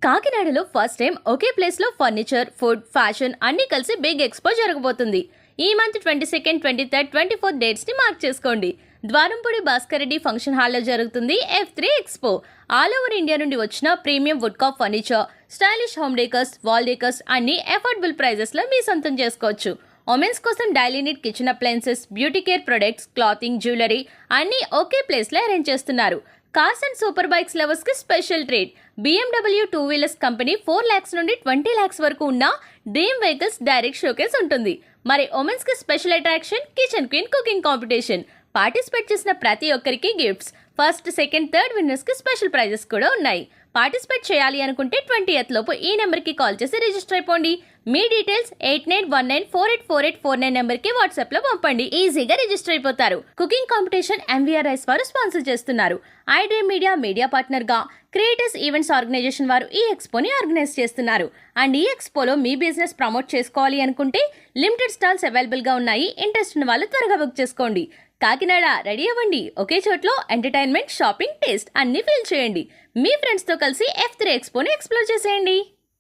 కాకినాడలో first time ఒకే place లో furniture, food, fashion అన్ని కలిసి బిగ్ ఎక్స్పో జరగబోతుంది. ఈ month 22nd, 23rd, 24th dates ని మార్క్ చేసుకోండి. ద్వారంపూడి భాస్కర్ రెడ్డి ఫంక్షన్ హాల్లో జరుగుతుంది F3 expo. All over India నుండి వచ్చిన ప్రీమియం వుడ్ కాప్ furniture, stylish home decors, wall decors అన్ని అఫోర్డబుల్ ప్రైజెస్ లో మీ సొంతం చేసుకోవచ్చు. ఉమెన్స్ కోసం daily need kitchen appliances, beauty care products, clothing, jewellery అన్ని ఒకే ప్లేస్ లో అరేంజ్ చేస్తున్నారు. Cars and super bikes lovers కి special treat. BMW 2 wheelers company 4 lakhs నుండి 20 lakhs వరకు ఉన్న డ్రీమ్ వెహికల్స్ డైరెక్ట్ షోకేస్ ఉంటుంది. మరి ఉమెన్స్ కి special attraction kitchen queen cooking competition. Participate చేసిన ప్రతి ఒక్కరికి gifts. First, second, third winners కి స్పెషల్ ప్రైజెస్ కూడా ఉన్నాయి. పార్టిసిపేట్ చేయాలి అనుకుంటే 20th లోపు ఈ నెంబర్కి కాల్ చేసి రిజిస్టర్ అయిపోండి. మీ డీటెయిల్స్ 8919484849 నెంబర్కి వాట్సాప్ లో పంపండి. ఈజీగా రిజిస్టర్ అయిపోతారు. కుకింగ్ కాంపిటీషన్ MVR రైస్ వారు స్పాన్సర్ చేస్తున్నారు. ఐ డ్రీమ్ మీడియా పార్ట్నర్ గా క్రియేటర్స్ ఈవెంట్స్ ఆర్గనైజేషన్ వారు ఈ ఎక్స్పోని ఆర్గనైజ్ చేస్తున్నారు. అండ్ ఈ ఎక్స్పోలో మీ బిజినెస్ ప్రమోట్ చేసుకోవాలి అనుకుంటే లిమిటెడ్ స్టాల్స్ అవైలబుల్ గా ఉన్నాయి. ఇంట్రెస్ట్ ఉన్న వాళ్ళు త్వరగా బుక్ చేసుకోండి. కాకినాడ రెడీ అవ్వండి. ఒకే చోట్లో ఎంటర్టైన్మెంట్, షాపింగ్, టేస్ట్ అన్ని ఫీల్ చేయండి. మీ ఫ్రెండ్స్ తో కలిసి F3 ఎక్స్పోని ఎక్స్ప్లోర్ చేసేయండి.